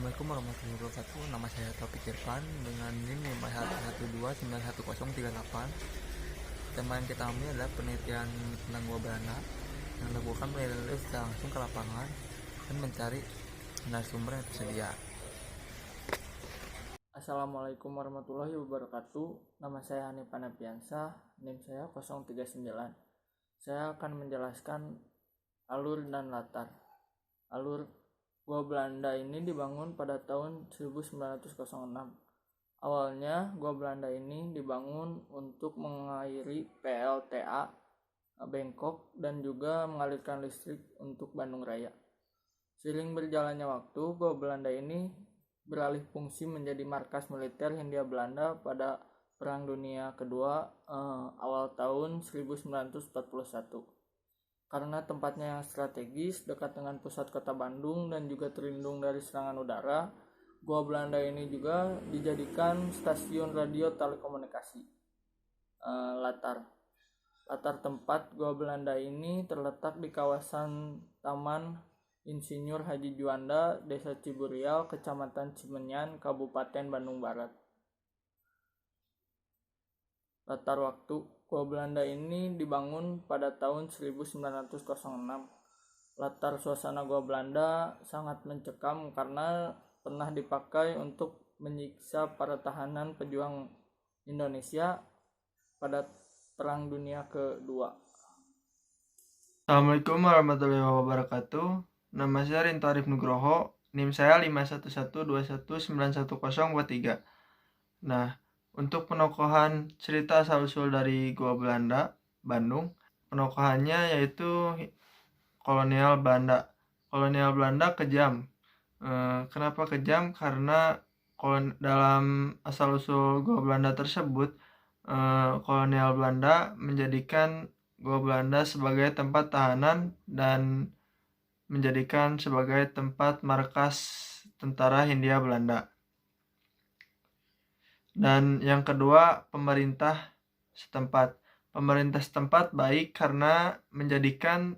Assalamualaikum warahmatullahi wabarakatuh. Nama saya Taufik Irfan dengan NIM 5129138. Tema yang kita ambil adalah penelitian tentang gua Belanda yang dilakukan penelitian secara langsung ke lapangan dan mencari narasumber yang tersedia. Assalamualaikum warahmatullahi wabarakatuh. Nama saya Hanif Anapiansah, NIM saya 039. Saya akan menjelaskan alur dan latar. Alur Gua Belanda ini dibangun pada tahun 1906. Awalnya Gua Belanda ini dibangun untuk mengairi PLTA Bangkok dan juga mengalirkan listrik untuk Bandung Raya. Seiring berjalannya waktu, Gua Belanda ini beralih fungsi menjadi markas militer Hindia Belanda pada Perang Dunia Kedua awal tahun 1941. Karena tempatnya yang strategis, dekat dengan pusat kota Bandung dan juga terlindung dari serangan udara, Gua Belanda ini juga dijadikan stasiun radio telekomunikasi. Latar tempat Gua Belanda ini terletak di kawasan Taman Insinyur Haji Juanda, Desa Ciburial, Kecamatan Cimenyan, Kabupaten Bandung Barat. Latar waktu Gua Belanda ini dibangun pada tahun 1906. Latar suasana Gua Belanda sangat mencekam karena pernah dipakai untuk menyiksa para tahanan pejuang Indonesia pada Perang Dunia Kedua. Assalamualaikum warahmatullahi wabarakatuh. Nama saya Rinto Arif Nugroho, NIM saya 51121911043. Nah, untuk penokohan cerita asal-usul dari Gua Belanda, Bandung, penokohannya yaitu kolonial Belanda. Kolonial Belanda kejam. Kenapa kejam? Karena dalam asal-usul Gua Belanda tersebut, kolonial Belanda menjadikan Gua Belanda sebagai tempat tahanan dan menjadikan sebagai tempat markas tentara Hindia Belanda. Dan yang kedua, pemerintah setempat. Pemerintah setempat baik karena menjadikan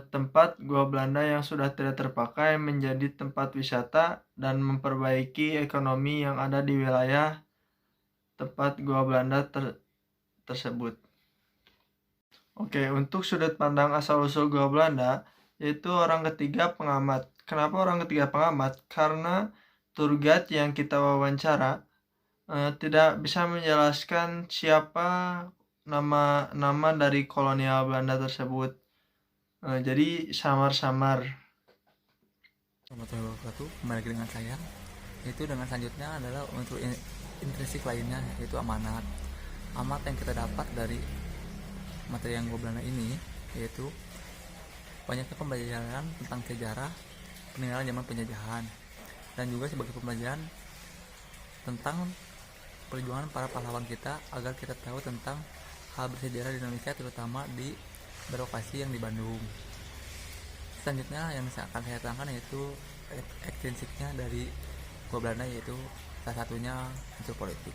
tempat Gua Belanda yang sudah tidak terpakai menjadi tempat wisata dan memperbaiki ekonomi yang ada di wilayah tempat Gua Belanda tersebut. Oke, untuk sudut pandang asal-usul Gua Belanda, yaitu orang ketiga pengamat. Kenapa orang ketiga pengamat? Karena tour guide yang kita wawancara tidak bisa menjelaskan siapa nama dari kolonial Belanda tersebut. Jadi samar-samar. Warahmatullahi wabarakatuh. Kembali lagi dengan saya. Itu dengan selanjutnya adalah untuk intrinsik lainnya, yaitu amanat. Amanat yang kita dapat dari materi yang Gua Belanda ini yaitu banyaknya pembelajaran tentang sejarah peninggalan zaman penjajahan dan juga sebagai pembelajaran tentang perjuangan para pahlawan kita agar kita tahu tentang hal bersejarah di Indonesia, terutama di berlokasi yang di Bandung. Selanjutnya yang akan saya terangkan yaitu ekstrinsiknya dari Gua Belanda, yaitu salah satunya unsur politik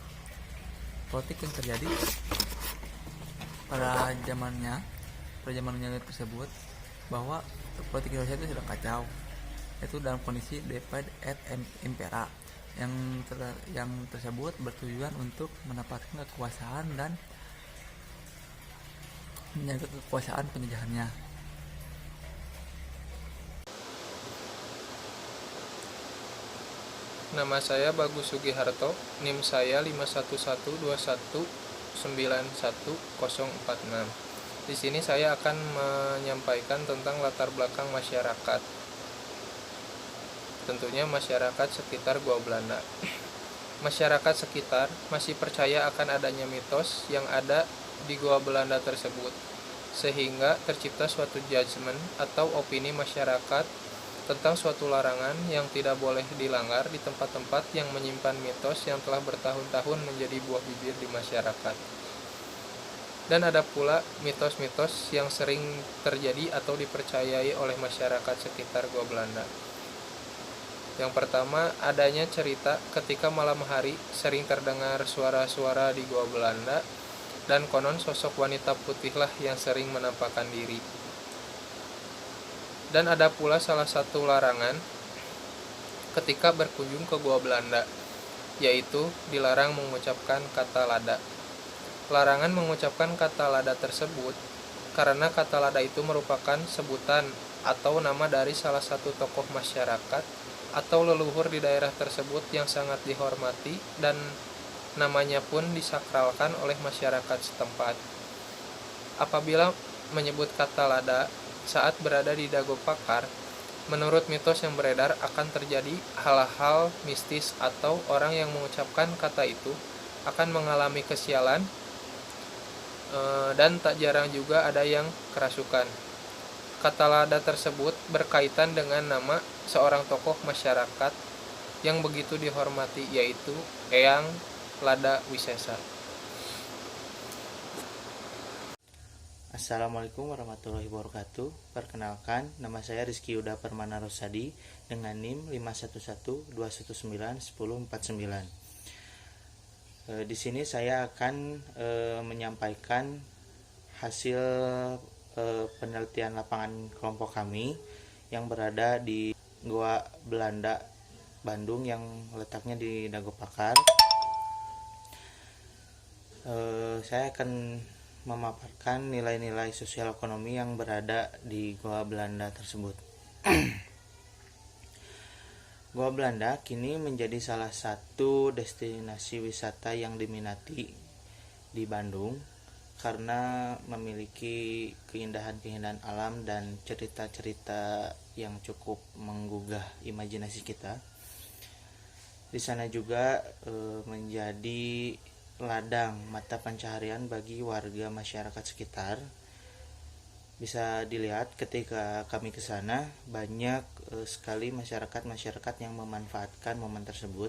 yang terjadi pada zamannya tersebut, bahwa politik Indonesia itu sudah kacau, itu dalam kondisi divide et impera yang tersebut bertujuan untuk mendapatkan kekuasaan dan menjaga kekuasaan penjajahannya. Nama saya Bagus Sugiharto, NIM saya 51121911046. Di sini saya akan menyampaikan tentang latar belakang masyarakat. Tentunya masyarakat sekitar Gua Belanda. Masyarakat sekitar masih percaya akan adanya mitos yang ada di Gua Belanda tersebut, sehingga tercipta suatu judgement atau opini masyarakat tentang suatu larangan yang tidak boleh dilanggar di tempat-tempat yang menyimpan mitos yang telah bertahun-tahun menjadi buah bibir di masyarakat. Dan ada pula mitos-mitos yang sering terjadi atau dipercayai oleh masyarakat sekitar Gua Belanda. Yang pertama, adanya cerita ketika malam hari sering terdengar suara-suara di Gua Belanda, dan konon sosok wanita putihlah yang sering menampakkan diri. Dan ada pula salah satu larangan ketika berkunjung ke Gua Belanda, yaitu dilarang mengucapkan kata lada. Larangan mengucapkan kata lada tersebut karena kata lada itu merupakan sebutan atau nama dari salah satu tokoh masyarakat atau leluhur di daerah tersebut yang sangat dihormati dan namanya pun disakralkan oleh masyarakat setempat. Apabila menyebut kata lada saat berada di Dago Pakar, menurut mitos yang beredar akan terjadi hal-hal mistis atau orang yang mengucapkan kata itu akan mengalami kesialan, dan tak jarang juga ada yang kerasukan. Kata lada tersebut berkaitan dengan nama seorang tokoh masyarakat yang begitu dihormati, yaitu Eyang Lada Wisesa. Assalamualaikum warahmatullahi wabarakatuh. Perkenalkan, nama saya Rizky Yuda Permana Rosadi dengan NIM 51121191049. Di sini saya akan menyampaikan hasil penelitian lapangan kelompok kami yang berada di Goa Belanda, Bandung, yang letaknya di Dago Pakar. Saya akan memaparkan nilai-nilai sosial ekonomi yang berada di Goa Belanda tersebut. Goa Belanda kini menjadi salah satu destinasi wisata yang diminati di Bandung karena memiliki keindahan-keindahan alam dan cerita-cerita yang cukup menggugah imajinasi kita. Di sana juga menjadi ladang mata pencaharian bagi warga masyarakat sekitar. Bisa dilihat ketika kami ke sana, banyak sekali masyarakat yang memanfaatkan momen tersebut,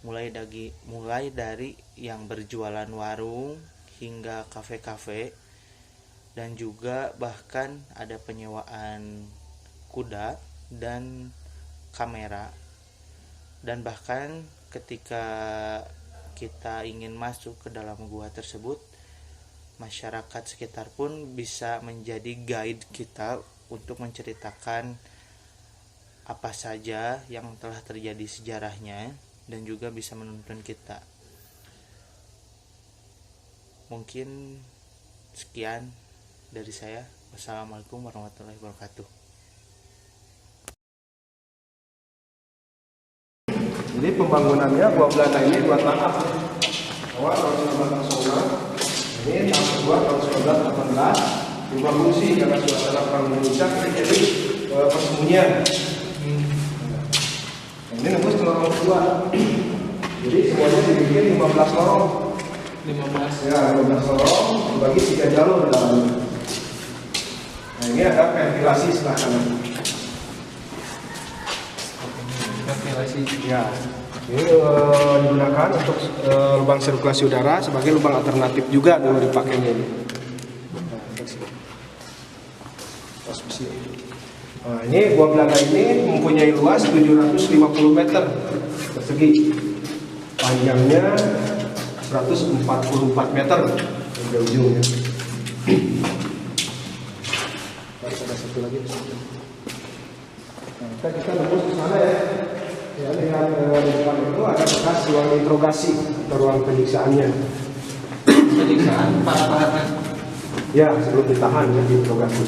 mulai dari yang berjualan warung hingga kafe-kafe, dan juga bahkan ada penyewaan kuda dan kamera. Dan bahkan ketika kita ingin masuk ke dalam gua tersebut, masyarakat sekitar pun bisa menjadi guide kita untuk menceritakan apa saja yang telah terjadi sejarahnya dan juga bisa menuntun kita. Mungkin sekian dari saya. Wassalamualaikum warahmatullahi wabarakatuh. Jadi pembangunannya Gua Belanda ini 2 tahap. Awal tahun 1906, ini tahun kedua tahun 1918, berubah fungsi karena suasana perang Indonesia jadi persembunyian. Ini nembus ke lorong kedua. Jadi semuanya dibikin 15 lorong. 15. Ya, 15 lorong dibagi 3 jalur dalamnya. Nah, ini ada ventilasi sebelah kanan. Ventilasi. Ya, ini digunakan untuk lubang sirkulasi udara sebagai lubang alternatif juga dulu dipakainya ini. Nah, ini Gua Belanda ini mempunyai luas 750 meter persegi, panjangnya 144 meter dari ujungnya. Ada satu lagi. Nah, kita nembus ke sana ya. Ya, dengan di depan itu ada bekas ruang interogasi atau ruang penyiksaannya. Penyiksaan para tahanan. Ya, sebelum ditahan ya, diinterogasi.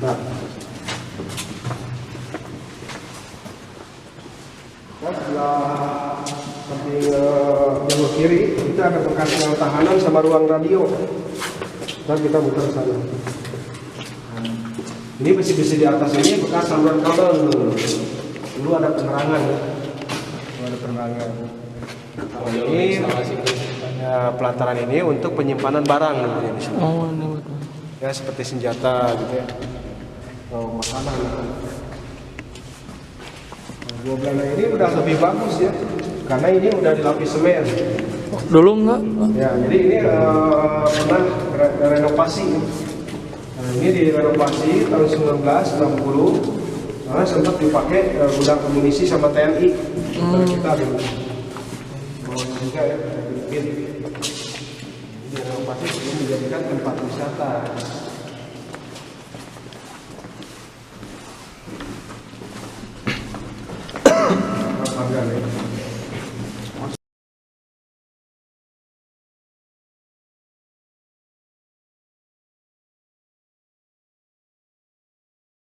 Nah, sebelah samping jalur kiri itu ada bekas ruang tahanan sama ruang radio. Dan kita muter ke sana. Ini besi-besi di atas ini bekas saluran kabel dulu ada penerangan ya. Ada penerangan. Ini ya, pelataran ini untuk penyimpanan barang di sini. Oh, ini betul. Ya seperti senjata gitu ya. Oh, makanan. Gua Belanda ini udah lebih bagus ya. Karena ini udah dilapis semen. Dulu enggak? Ya, jadi ini pernah renovasi. Nah, ini direnovasi tahun 1960. Karena sempat dipakai gudang amunisi sama TNI. Kita dulu. Juga ya, direnovasi sebelum dijadikan tempat wisata. warga nih.